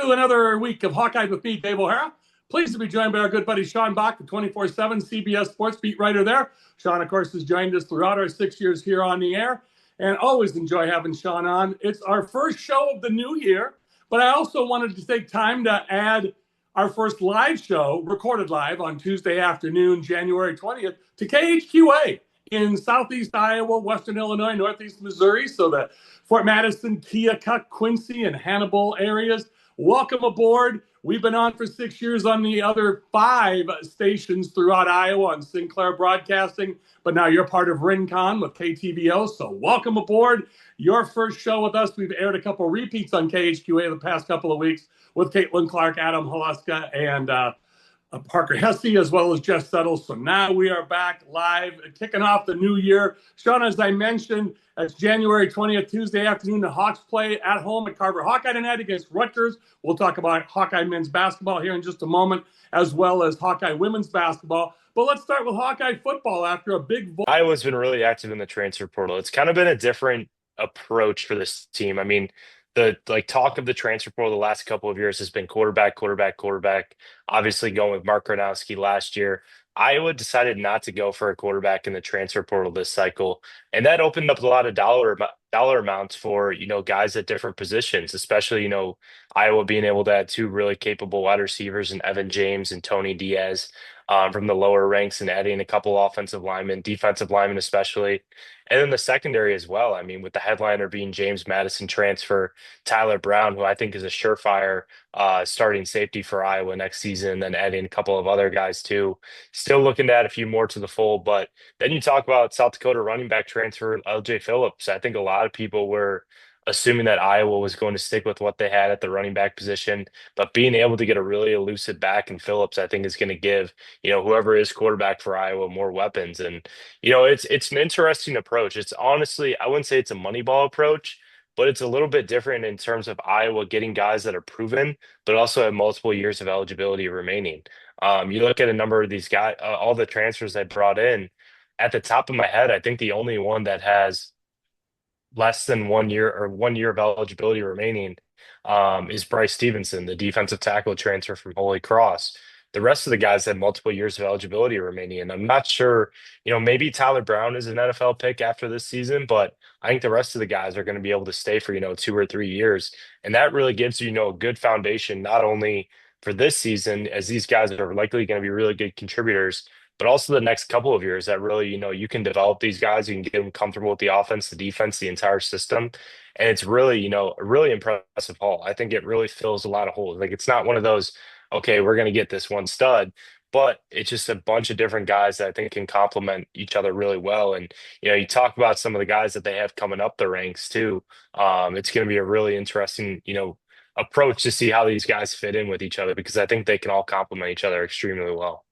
to another week of Hawkeye with me, Dave O'Hara. Pleased to be joined by our good buddy Sean Bock, the 24/7 CBS Sports beat writer there. Sean, of course, has joined us throughout our 6 years here on the air, and always enjoy having Sean on. It's our first show of the new year, but I also wanted to take time to add our first live show, recorded live on Tuesday afternoon, January 20th, to KHQA in Southeast Iowa, Western Illinois, Northeast Missouri. So the Fort Madison, Keokuk, Quincy, and Hannibal areas. Welcome aboard. We've been on for 6 years on the other 5 stations throughout Iowa on Sinclair Broadcasting, but now you're part of Rincon with KTVO, so welcome aboard. Your first show with us. We've aired a couple repeats on KHQA the past couple of weeks with Caitlin Clark, Adam Haluska, and Parker Hesse, as well as Jeff Settles. So now we are back live, kicking off the new year. Sean, as I mentioned, it's January 20th, Tuesday afternoon. The Hawks play at home at Carver Hawkeye tonight against Rutgers. We'll talk about Hawkeye men's basketball here in just a moment, as well as Hawkeye women's basketball. But let's start with Hawkeye football after a big Iowa's been really active in the transfer portal. It's kind of been a different approach for this team. I mean, the talk of the transfer portal the last couple of years has been quarterback, quarterback, quarterback. Obviously, going with Mark Gronowski last year. Iowa decided not to go for a quarterback in the transfer portal this cycle, and that opened up a lot of dollar amounts for guys at different positions, especially Iowa being able to add 2 really capable wide receivers in Evan James and Tony Diaz from the lower ranks, and adding a couple offensive linemen, defensive linemen especially. And then the secondary as well. I mean, with the headliner being James Madison transfer, Tyler Brown, who I think is a surefire starting safety for Iowa next season, and then adding a couple of other guys too. Still looking to add a few more to the fold. But then you talk about South Dakota running back transfer, LJ Phillips. I think a lot of people were assuming that Iowa was going to stick with what they had at the running back position, but being able to get a really elusive back in Phillips, I think is going to give, whoever is quarterback for Iowa more weapons. And, it's an interesting approach. It's honestly, I wouldn't say it's a Moneyball approach, but it's a little bit different in terms of Iowa getting guys that are proven, but also have multiple years of eligibility remaining. You look at a number of these guys, all the transfers they brought in. At the top of my head, I think the only one that has less than 1 year or 1 year of eligibility remaining is Bryce Stevenson, the defensive tackle transfer from Holy Cross. The rest of the guys had multiple years of eligibility remaining, and I'm not sure, maybe Tyler Brown is an NFL pick after this season, but I think the rest of the guys are going to be able to stay for, 2 or 3 years. And that really gives you, a good foundation, not only for this season, as these guys are likely going to be really good contributors, but also the next couple of years that really, you can develop these guys, you can get them comfortable with the offense, the defense, the entire system. And it's really, a really impressive haul. I think it really fills a lot of holes. Like, it's not one of those, okay, we're going to get this one stud, but it's just a bunch of different guys that I think can complement each other really well. And, you talk about some of the guys that they have coming up the ranks too. It's going to be a really interesting, approach to see how these guys fit in with each other, because I think they can all complement each other extremely well.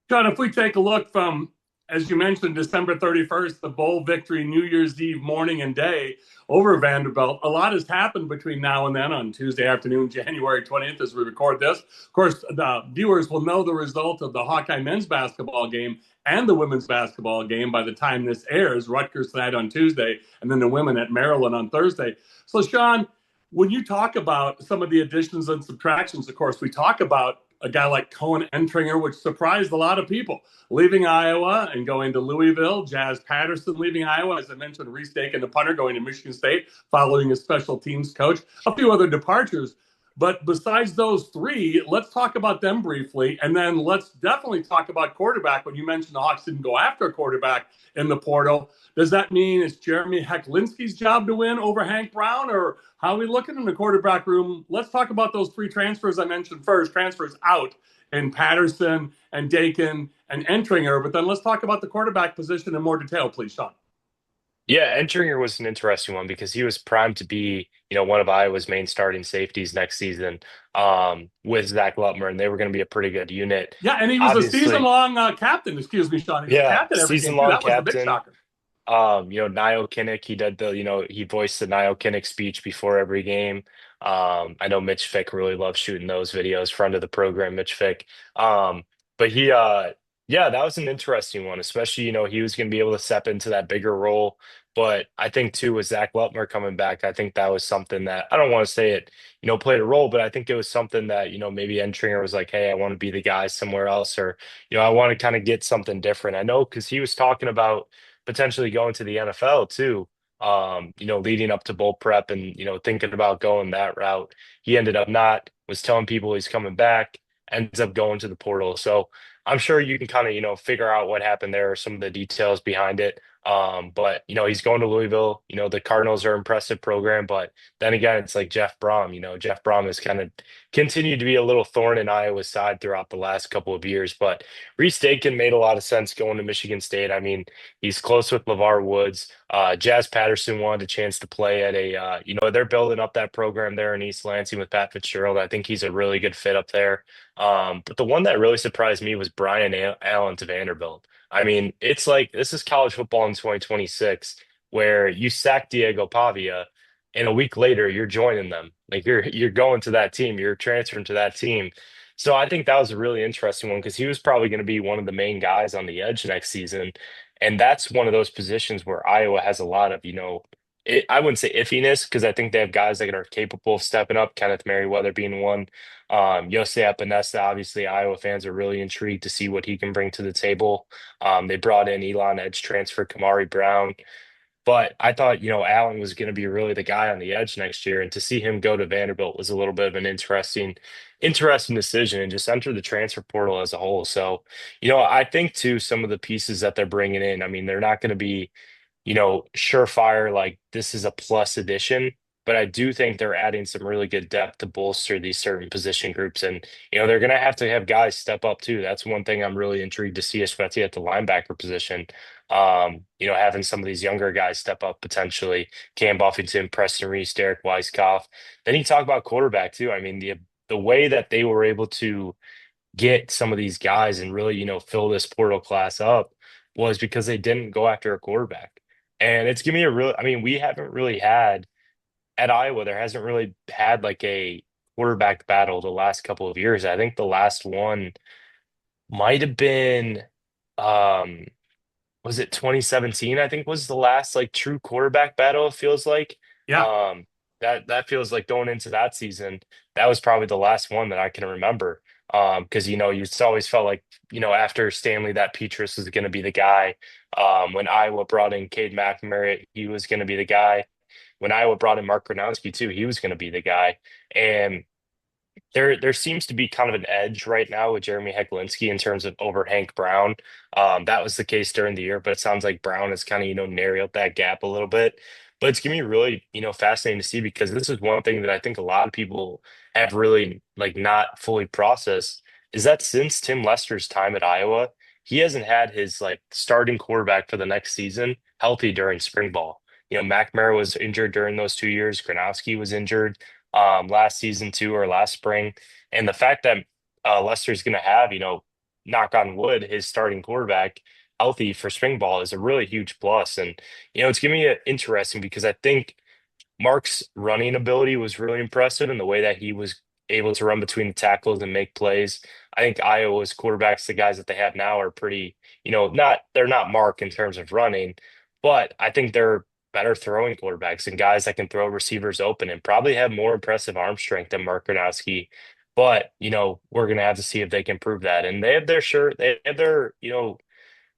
John, if we take a look from, as you mentioned, December 31st, the bowl victory, New Year's Eve morning and day over Vanderbilt, a lot has happened between now and then on Tuesday afternoon, January 20th, as we record this. Of course, the viewers will know the result of the Hawkeye men's basketball game and the women's basketball game by the time this airs. Rutgers tonight on Tuesday, and then the women at Maryland on Thursday. So, Sean, when you talk about some of the additions and subtractions, of course, we talk about a guy like Cohen Entringer, which surprised a lot of people, leaving Iowa and going to Louisville. Jazz Patterson leaving Iowa, as I mentioned, Reese Dakin, the punter, going to Michigan State, following his special teams coach. A few other departures. But besides those 3, let's talk about them briefly. And then let's definitely talk about quarterback. When you mentioned the Hawks didn't go after a quarterback in the portal, does that mean it's Jeremy Hecklinski's job to win over Hank Brown? Or how are we looking in the quarterback room? Let's talk about those 3 transfers I mentioned first, transfers out in Patterson and Dakin and Entringer. But then let's talk about the quarterback position in more detail, please, Sean. Yeah, Entringer was an interesting one because he was primed to be, one of Iowa's main starting safeties next season with Zach Lutmer, and they were going to be a pretty good unit. Yeah, and he was a Obviously, season-long captain. Excuse me, Sean. He was a yeah, captain every game, too. season-long That was the big captain. shocker. Niall Kinnick, he did he voiced the Niall Kinnick speech before every game. I know Mitch Fick really loves shooting those videos, friend of the program, Mitch Fick. But he Yeah, that was an interesting one, especially, he was going to be able to step into that bigger role. But I think too, with Zach Lutmer coming back, I think that was something that I don't want to say it, played a role, but I think it was something that, maybe Entringer was like, hey, I want to be the guy somewhere else, or, I want to kind of get something different. I know because he was talking about potentially going to the NFL too, leading up to bowl prep and, thinking about going that route. He ended up not, was telling people he's coming back, ends up going to the portal. So, I'm sure you can kind of, figure out what happened there, some of the details behind it. But he's going to Louisville. The Cardinals are an impressive program, but then again, it's like Jeff Brom. Jeff Brom has kind of continued to be a little thorn in Iowa's side throughout the last couple of years. But Reese Dakin made a lot of sense going to Michigan State. I mean, he's close with LeVar Woods. Jazz Patterson wanted a chance to play at they're building up that program there in East Lansing with Pat Fitzgerald. I think he's a really good fit up there. But the one that really surprised me was Brian Allen to Vanderbilt. I mean, it's like this is college football in 2026, where you sack Diego Pavia, and a week later you're joining them. Like you're going to that team, you're transferring to that team. So I think that was a really interesting one because he was probably going to be one of the main guys on the edge next season, and that's one of those positions where Iowa has a lot of, I wouldn't say iffiness because I think they have guys that are capable of stepping up. Kenneth Merriweather being one. Jose Epinesa, obviously, Iowa fans are really intrigued to see what he can bring to the table. They brought in Elon Edge transfer Kamari Brown, but I thought, Allen was going to be really the guy on the edge next year, and to see him go to Vanderbilt was a little bit of an interesting decision, and just enter the transfer portal as a whole. So, I think too some of the pieces that they're bringing in. I mean, they're not going to be surefire, like this is a plus addition. But I do think they're adding some really good depth to bolster these certain position groups. And, they're going to have guys step up too. That's one thing I'm really intrigued to see, especially at the linebacker position. Having some of these younger guys step up potentially. Cam Buffington, Preston Reese, Derek Weisskopf. Then you talk about quarterback too. I mean, the way that they were able to get some of these guys and really, fill this portal class up was because they didn't go after a quarterback. And it's giving me I mean, we haven't really had at Iowa, there hasn't really had like a quarterback battle the last couple of years. I think the last one might have been, um, was it 2017? I think was the last like true quarterback battle, it feels like. Yeah. Um, that feels like going into that season, that was probably the last one that I can remember. Because you just always felt like, after Stanley, that Petrus was going to be the guy. When Iowa brought in Cade McNamara, he was going to be the guy. When Iowa brought in Mark Gronowski too, he was going to be the guy. And there seems to be kind of an edge right now with Jeremy Hecklinski in terms of over Hank Brown. That was the case during the year, but it sounds like Brown has kind of, narrowed that gap a little bit. But it's gonna be really, fascinating to see because this is one thing that I think a lot of people have really like not fully processed is that since Tim Lester's time at Iowa, he hasn't had his like starting quarterback for the next season healthy during spring ball. McNamara was injured during those 2 years. Gronowski was injured last season too, or last spring. And the fact that Lester's going to have, knock on wood, his starting quarterback healthy for spring ball is a really huge plus. And, it's going to be interesting because I think Mark's running ability was really impressive in the way that he was able to run between the tackles and make plays. I think Iowa's quarterbacks, the guys that they have now, are pretty, they're not Mark in terms of running, but I think they're better throwing quarterbacks and guys that can throw receivers open and probably have more impressive arm strength than Mark Gronowski. But, we're going to have to see if they can prove that. And they have their,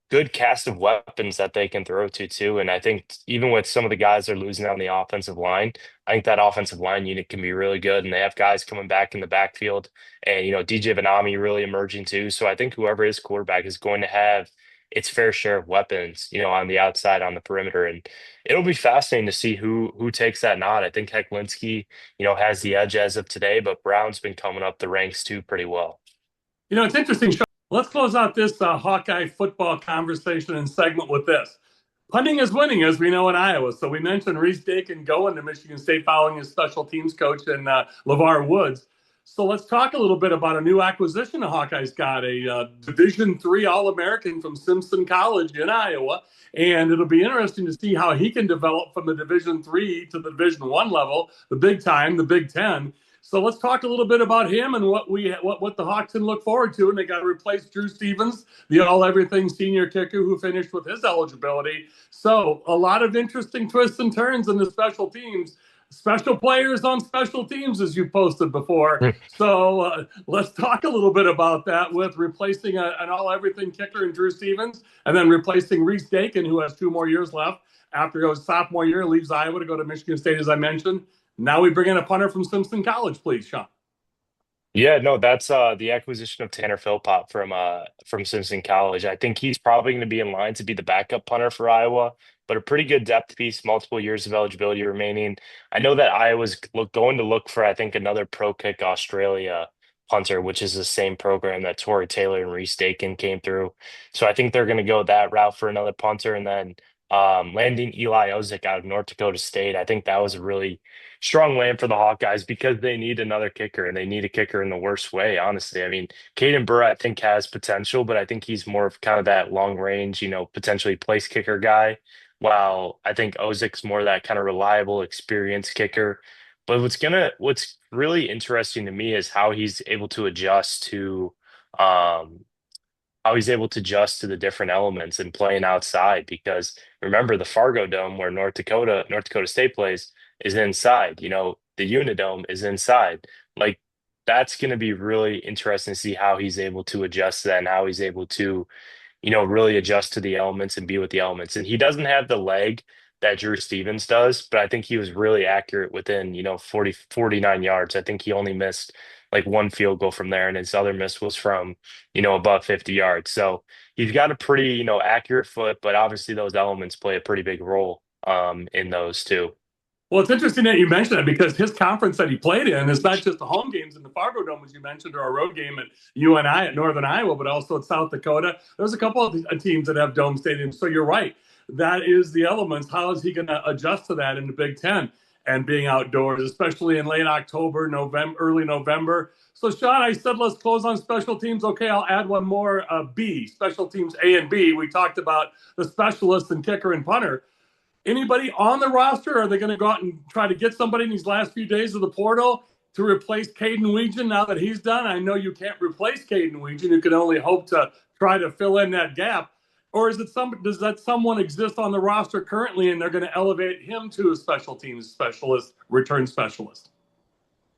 good cast of weapons that they can throw to too. And I think even with some of the guys they're losing on the offensive line, I think that offensive line unit can be really good. And they have guys coming back in the backfield and, DJ Vanami really emerging too. So I think whoever is quarterback is going to have its fair share of weapons, on the outside, on the perimeter. And it'll be fascinating to see who takes that nod. I think Hecklinski, has the edge as of today, but Brown's been coming up the ranks too pretty well. It's interesting, Sean. Let's close out this Hawkeye football conversation and segment with this. Punting is winning, as we know in Iowa. So we mentioned Reese Dakin going to Michigan State following his special teams coach in LeVar Woods. So let's talk a little bit about a new acquisition the Hawkeyes got, a Division III All-American from Simpson College in Iowa. And it'll be interesting to see how he can develop from the Division III to the Division I level, the big time, the Big Ten. So let's talk a little bit about him and what the Hawks can look forward to. And they got to replace Drew Stevens, the all-everything senior kicker who finished with his eligibility. So a lot of interesting twists and turns in the special teams. Special players on special teams, as you posted before. So let's talk a little bit about that with replacing an all-everything kicker in Drew Stevens, and then replacing Reese Dakin, who has 2 more years left after his sophomore year, leaves Iowa to go to Michigan State, as I mentioned. Now we bring in a punter from Simpson College, please, Sean. Yeah, no, that's the acquisition of Tanner Philpott from Simpson College. I think he's probably going to be in line to be the backup punter for Iowa, but a pretty good depth piece, multiple years of eligibility remaining. I know that Iowa's going to look for, I think, another Pro Kick Australia punter, which is the same program that Torrey Taylor and Reese Dakin came through. So I think they're going to go that route for another punter, and then landing Eli Ozick out of North Dakota State. I think that was a really strong land for the Hawkeyes because they need another kicker, and they need a kicker in the worst way, honestly. I mean, Caden Burr, I think, has potential, but I think he's more of kind of that long range, potentially place kicker guy, while I think Ozick's more that kind of reliable, experienced kicker. But what's really interesting to me is um how he's able to adjust to the different elements and playing outside, because remember, the Fargo Dome where North Dakota State plays is inside. The Unidome is inside. Like, that's going to be really interesting to see how he's able to adjust to that, and how he's able to really adjust to the elements and be with the elements. And he doesn't have the leg that Drew Stevens does, but I think he was really accurate within, 49 yards. I think he only missed like one field goal from there, and his other miss was from, above 50 yards. So he's got a pretty, accurate foot, but obviously those elements play a pretty big role in those too. Well, it's interesting that you mentioned that, because his conference that he played in is not just the home games in the Fargo Dome, as you mentioned, or a road game at UNI at Northern Iowa, but also at South Dakota. There's a couple of teams that have dome stadiums. So you're right. That is the elements. How is he going to adjust to that in the Big Ten and being outdoors, especially in late October, November, early November? So, Sean, I said let's close on special teams. Okay, I'll add one more, B, special teams A and B. We talked about the specialists and kicker and punter. Anybody on the roster? Are they going to go out and try to get somebody in these last few days of the portal to replace Caden Weegan now that he's done? I know you can't replace Caden Weegan. You can only hope to try to fill in that gap. Or does that someone exist on the roster currently, and they're going to elevate him to a special teams specialist, return specialist?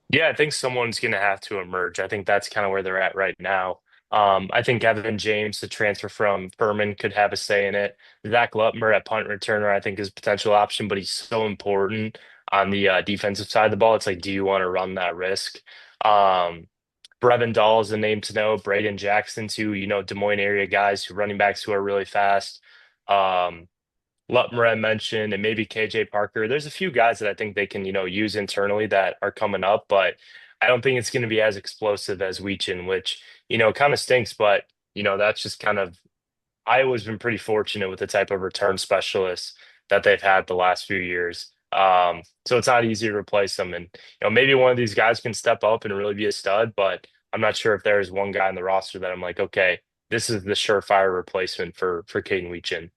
Yeah, I think someone's going to have to emerge. I think that's kind of where they're at right now. I think Evan James, the transfer from Furman, could have a say in it. Zach Lutmer at punt returner, I think, is a potential option, but he's so important on the defensive side of the ball. It's like, do you want to run that risk? Um, Brevin Dahl is a name to know. Braden Jackson, too, Des Moines area guys, running backs who are really fast. Um, Lutmer I mentioned, and maybe KJ Parker. There's a few guys that I think they can, use internally that are coming up, but I don't think it's going to be as explosive as Weechin, which, kind of stinks, but, that's just kind of, Iowa's been pretty fortunate with the type of return specialists that they've had the last few years. So it's not easy to replace them. And, maybe one of these guys can step up and really be a stud, but I'm not sure if there's one guy on the roster that I'm like, okay, this is the surefire replacement for Caden Weechin.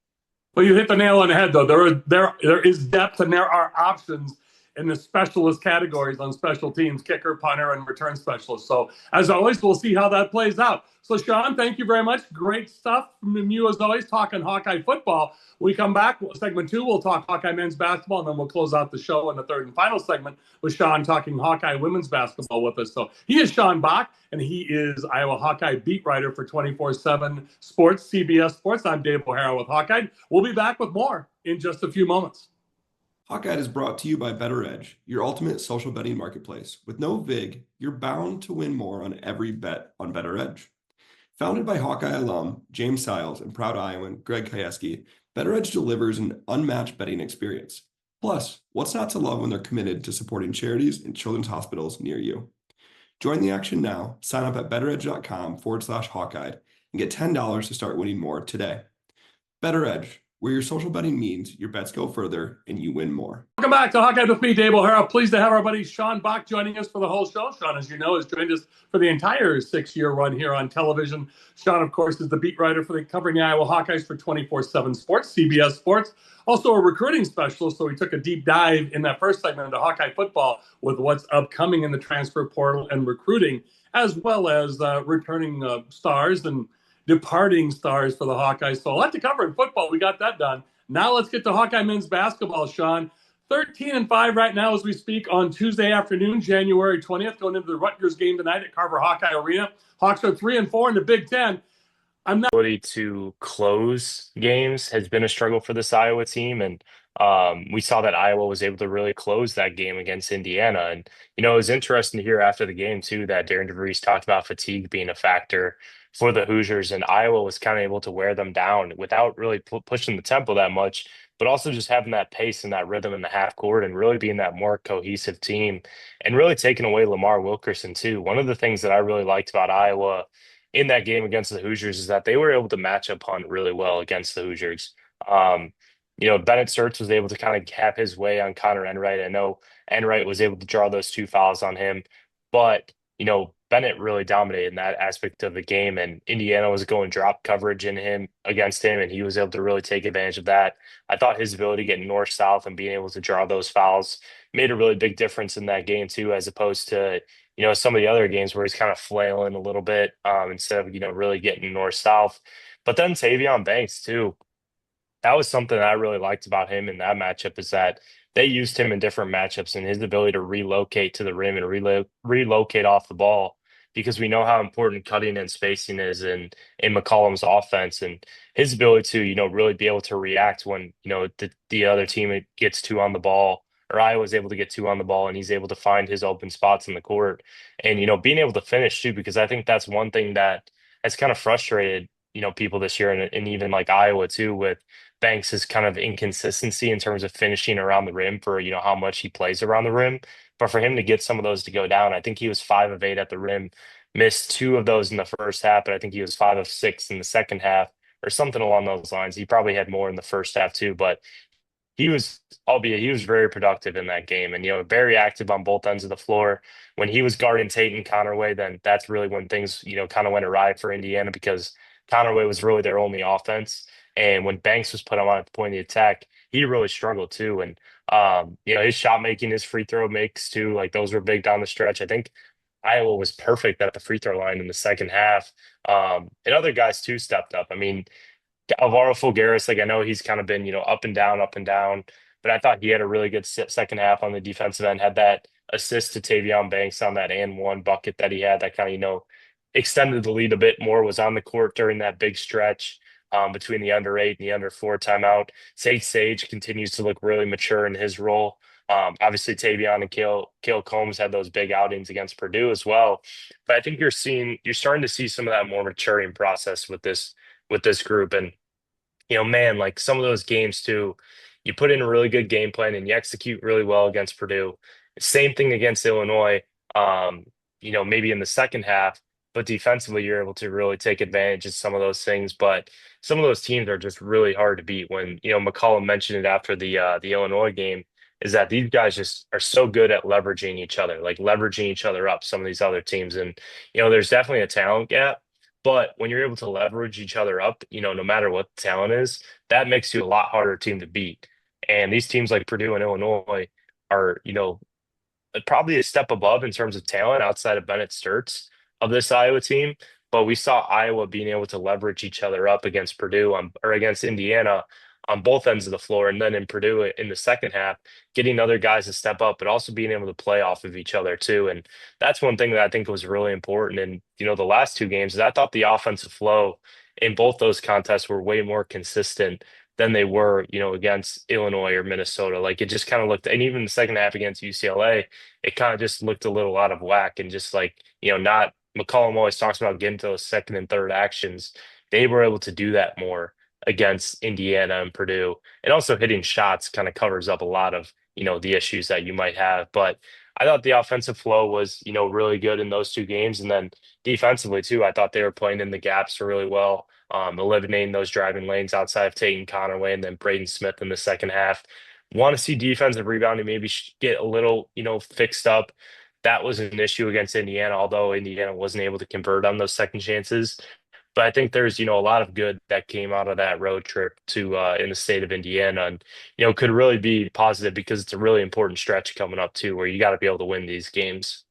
Well, you hit the nail on the head, though. There is depth, and there are options in the specialist categories on special teams: kicker, punter, and return specialist. So, as always, we'll see how that plays out. So, Sean, thank you very much. Great stuff from you, as always, talking Hawkeye football. When we come back, segment 2, we'll talk Hawkeye men's basketball, and then we'll close out the show in the third and final segment with Sean talking Hawkeye women's basketball with us. So he is Sean Bock, and he is Iowa Hawkeye beat writer for 24/7 Sports, CBS Sports. I'm Dave O'Hara with Hawkeye. We'll be back with more in just a few moments. Hawkeye is brought to you by BettorEdge, your ultimate social betting marketplace. With no VIG, you're bound to win more on every bet on BettorEdge. Founded by Hawkeye alum James Siles and proud Iowan Greg Kieski, BettorEdge delivers an unmatched betting experience. Plus, what's not to love when they're committed to supporting charities and children's hospitals near you? Join the action now. Sign up at bettoredge.com/Hawkeye and get $10 to start winning more today. BettorEdge, where your social betting means your bets go further and you win more. Welcome back to Hawkeye with me, Dave O'Hara. Pleased to have our buddy Sean Bock joining us for the whole show. Sean, as you know, has joined us for the entire 6-year run here on television. Sean, of course, is the beat writer for covering the Iowa Hawkeyes for 24/7 Sports, CBS Sports. Also a recruiting specialist, so we took a deep dive in that first segment into Hawkeye football with what's upcoming in the transfer portal and recruiting, as well as returning stars and departing stars for the Hawkeyes. So a lot to cover in football. We got that done. Now let's get to Hawkeye men's basketball, Sean. 13-5 right now as we speak on Tuesday afternoon, January 20th, going into the Rutgers game tonight at Carver Hawkeye Arena. Hawks are 3-4 in the Big Ten. Ability to close games has been a struggle for this Iowa team, and we saw that Iowa was able to really close that game against Indiana. And it was interesting to hear after the game too that Darren DeVries talked about fatigue being a factor for the Hoosiers, and Iowa was kind of able to wear them down without really pushing the tempo that much, but also just having that pace and that rhythm in the half court and really being that more cohesive team and really taking away Lamar Wilkerson too. One of the things that I really liked about Iowa in that game against the Hoosiers is that they were able to match up hunt really well against the Hoosiers. Um, Bennett Sturts was able to kind of have his way on Connor Enright. I know Enright was able to draw those 2 fouls on him, but Bennett really dominated in that aspect of the game, and Indiana was going drop coverage in him against him, and he was able to really take advantage of that. I thought his ability to get north-south and being able to draw those fouls made a really big difference in that game too, as opposed to some of the other games where he's kind of flailing a little bit instead of really getting north-south. But then Tavion Banks too, that was something that I really liked about him in that matchup, is that they used him in different matchups and his ability to relocate to the rim and relocate off the ball, because we know how important cutting and spacing is in McCollum's offense, and his ability to really be able to react when the other team gets 2 on the ball, or I was able to get 2 on the ball, and he's able to find his open spots in the court, and being able to finish too, because I think that's one thing that has kind of frustrated people this year, and even like Iowa too, with Banks' kind of inconsistency in terms of finishing around the rim for how much he plays around the rim. But for him to get some of those to go down, I think he was 5 of 8 at the rim, missed 2 of those in the first half, but I think he was 5 of 6 in the second half or something along those lines. He probably had more in the first half too, but he was very productive in that game, and very active on both ends of the floor. When he was guarding Tate and Connerway, then that's really when things kind of went awry for Indiana, because Connerway was really their only offense. And when Banks was put on at the point of the attack, he really struggled too. And his shot making, his free throw makes too, like those were big down the stretch. I think Iowa was perfect at the free throw line in the second half. And other guys too stepped up. I mean, Alvaro Fulgaris, like I know he's kind of been, up and down, but I thought he had a really good second half on the defensive end, had that assist to Tavion Banks on that and one bucket that he had that kind of, extended the lead a bit more, was on the court during that big stretch between the under 8 and the under 4 timeout. Sage continues to look really mature in his role. Obviously, Tavion and Cale Combs had those big outings against Purdue as well. But I think you're starting to see some of that more maturing process with this group. And man, like some of those games too, you put in a really good game plan and you execute really well against Purdue. Same thing against Illinois. Maybe in the second half, but defensively you're able to really take advantage of some of those things. But some of those teams are just really hard to beat. When McCollum mentioned it after the Illinois game, is that these guys just are so good at leveraging each other, like leveraging each other up, some of these other teams. And there's definitely a talent gap. But when you're able to leverage each other up, no matter what the talent is, that makes you a lot harder team to beat. And these teams like Purdue and Illinois are, probably a step above in terms of talent outside of Bennett Sturts of this Iowa team. But we saw Iowa being able to leverage each other up against Purdue or against Indiana on both ends of the floor. And then in Purdue in the second half, getting other guys to step up, but also being able to play off of each other too. And that's one thing that I think was really important in, the last 2 games, is I thought the offensive flow in both those contests were way more consistent than they were, against Illinois or Minnesota. Like it just kind of looked, and even the second half against UCLA, it kind of just looked a little out of whack, and just like, not McCollum always talks about getting to those second and third actions. They were able to do that more against Indiana and Purdue, and also hitting shots kind of covers up a lot of, the issues that you might have. But I thought the offensive flow was, really good in those 2 games. And then defensively too, I thought they were playing in the gaps really well. eliminating those driving lanes outside of Tate Conaway and then Braden Smith in the second half. Want to see defensive rebounding maybe get a little, fixed up. That was an issue against Indiana, although Indiana wasn't able to convert on those second chances. But I think there's, a lot of good that came out of that road trip to in the state of Indiana, and could really be positive because it's a really important stretch coming up too, where you got to be able to win these games.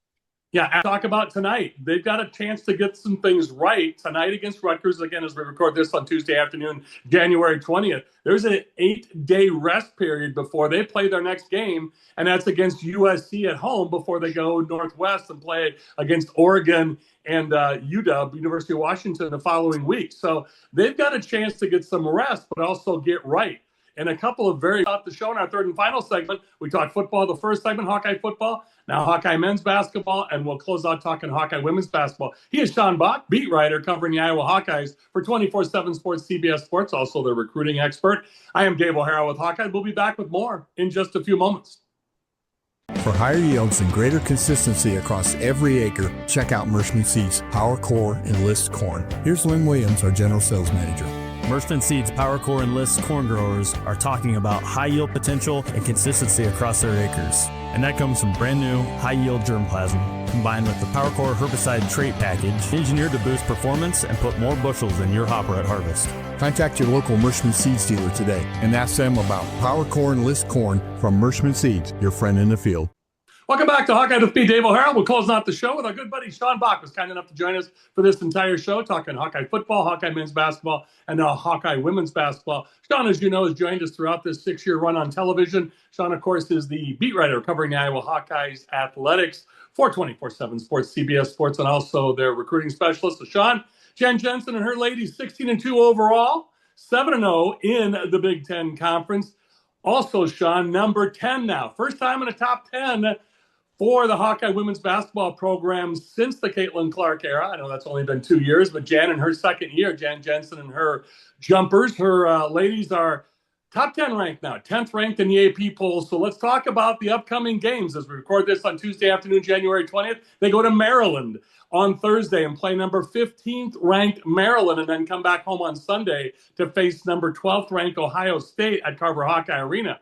Yeah, and talk about tonight. They've got a chance to get some things right tonight against Rutgers. Again, as we record this on Tuesday afternoon, January 20th. There's an 8-day rest period before they play their next game, and that's against USC at home before they go Northwest and play against Oregon and UW, University of Washington, the following week. So they've got a chance to get some rest, but also get right. And a couple of very top the show in our third and final segment. We talked football, the first segment, Hawkeye football, now Hawkeye men's basketball, and we'll close out talking Hawkeye women's basketball. He is Sean Bock, beat writer covering the Iowa Hawkeyes for 24/7 Sports, CBS Sports, also their recruiting expert. I am Dave O'Hara with Hawkeye. We'll be back with more in just a few moments. For higher yields and greater consistency across every acre, check out Mershman Seeds Power Core Enlist Corn. Here's Lynn Williams, our General Sales Manager. Mershman Seeds Power Core Enlist corn growers are talking about high yield potential and consistency across their acres. And that comes from brand new high yield germplasm combined with the Power Core herbicide trait package engineered to boost performance and put more bushels in your hopper at harvest. Contact your local Mershman Seeds dealer today and ask them about Power Core Enlist Corn from Mershman Seeds, your friend in the field. Welcome back to Hawkeye with me, Dave O'Hara. We're closing out the show with our good buddy Sean Bock, was kind enough to join us for this entire show, talking Hawkeye football, Hawkeye men's basketball, and now Hawkeye women's basketball. Sean, as you know, has joined us throughout this 6-year run on television. Sean, of course, is the beat writer covering the Iowa Hawkeyes athletics for 24/7 Sports, CBS Sports, and also their recruiting specialist. So Sean, Jen Jensen and her ladies, 16-2 overall, 7-0 in the Big Ten Conference. Also, Sean, number 10 now. First time in the top 10 for the Hawkeye women's basketball program since the Caitlin Clark era. I know that's only been 2 years, but Jan in her second year, Jan Jensen and her jumpers, her ladies are top 10 ranked now, 10th ranked in the AP poll. So let's talk about the upcoming games. As we record this on Tuesday afternoon, January 20th, they go to Maryland on Thursday and play number 15th ranked Maryland, and then come back home on Sunday to face number 12th ranked Ohio State at Carver Hawkeye Arena.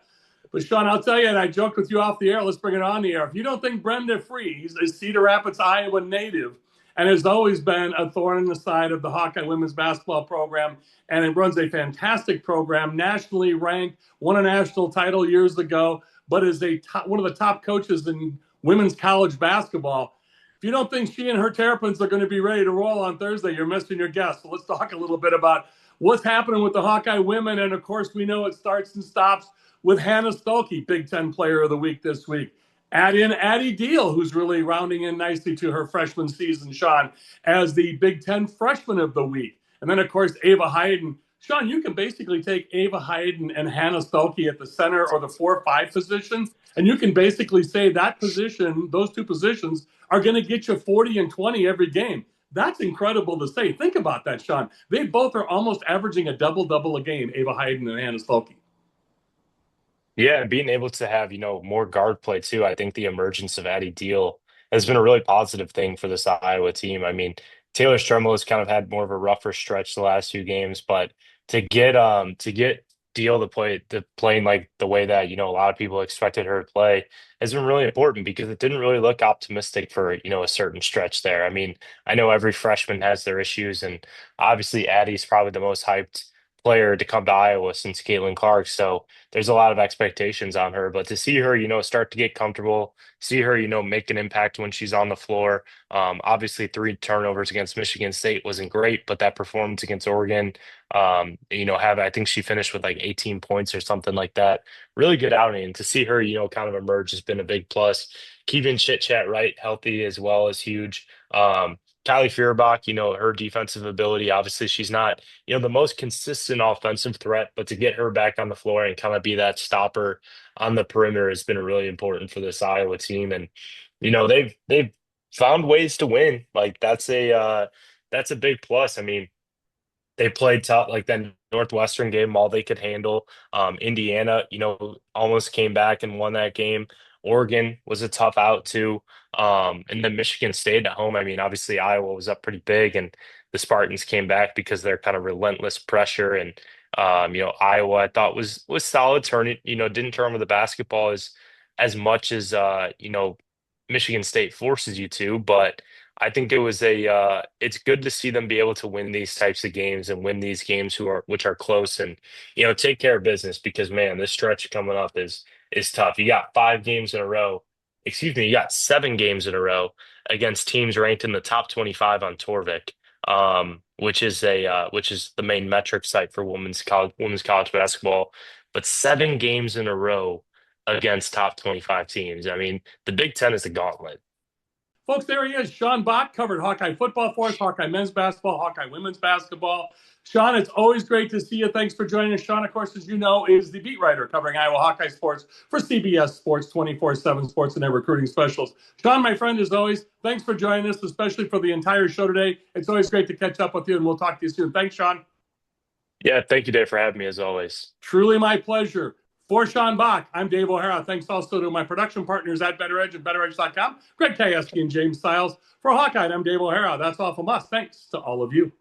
But Sean, I'll tell you, and I joked with you off the air, let's bring it on the air. If you don't think Brenda Freeze is Cedar Rapids, Iowa native, and has always been a thorn in the side of the Hawkeye women's basketball program, and it runs a fantastic program, nationally ranked, won a national title years ago, but is one of the top coaches in women's college basketball. If you don't think she and her Terrapins are going to be ready to roll on Thursday, you're missing your guess. So let's talk a little bit about what's happening with the Hawkeye women. And, of course, we know it starts and stops with Hannah Stuelke, Big Ten Player of the Week this week. Add in Addie Deal, who's really rounding in nicely to her freshman season, Sean, as the Big Ten Freshman of the Week. And then, of course, Ava Hayden. Sean, you can basically take Ava Hayden and Hannah Stuelke at the center or the 4-5 position, and you can basically say that position, those two positions, are going to get you 40 and 20 every game. That's incredible to say. Think about that, Sean. They both are almost averaging a double-double a game, Ava Hayden and Hannah Stuelke. Yeah, and being able to have, more guard play too. I think the emergence of Addie Deal has been a really positive thing for this Iowa team. I mean, Taylor Stremmel has kind of had more of a rougher stretch the last few games, but to get Deal to playing like the way that, a lot of people expected her to play has been really important because it didn't really look optimistic for, a certain stretch there. I mean, I know every freshman has their issues, and obviously Addie's probably the most hyped player to come to Iowa since Caitlin Clark. So there's a lot of expectations on her, but to see her, start to get comfortable, see her, make an impact when she's on the floor. Obviously 3 turnovers against Michigan State wasn't great, but that performance against Oregon, I think she finished with like 18 points or something like that. Really good outing. And to see her, kind of emerge has been a big plus. Keeping Chit Chat right, healthy as well is huge. Kylie Feuerbach, her defensive ability, obviously she's not, the most consistent offensive threat, but to get her back on the floor and kind of be that stopper on the perimeter has been really important for this Iowa team. And, they've found ways to win. Like that's a big plus. I mean, they played tough, like that Northwestern game, all they could handle. Indiana, almost came back and won that game. Oregon was a tough out too. And then Michigan State at home. I mean, obviously Iowa was up pretty big, and the Spartans came back because of their kind of relentless pressure. And Iowa, I thought was solid. Turning, didn't turn over the basketball as much as Michigan State forces you to, but I think it was it's good to see them be able to win these types of games and win these games which are close and take care of business, because man, this stretch coming up is tough. You got 5 games in a row. Excuse me, you got 7 games in a row against teams ranked in the top 25 on Torvik, which is the main metric site for women's college basketball. But 7 games in a row against top 25 teams. I mean, the Big Ten is a gauntlet. Folks, there he is. Sean Bock covered Hawkeye football for us, Hawkeye men's basketball, Hawkeye women's basketball. Sean, it's always great to see you. Thanks for joining us. Sean, of course, as you know, is the beat writer covering Iowa Hawkeye sports for CBS Sports 24/7 Sports and their recruiting specials. Sean, my friend, as always, thanks for joining us, especially for the entire show today. It's always great to catch up with you, and we'll talk to you soon. Thanks, Sean. Yeah, thank you, Dave, for having me as always. Truly my pleasure. For Sean Bock, I'm Dave O'Hara. Thanks also to my production partners at Better Edge and BetterEdge.com, Greg Kayesky and James Stiles. For Hawkeye, I'm Dave O'Hara. That's all from us. Thanks to all of you.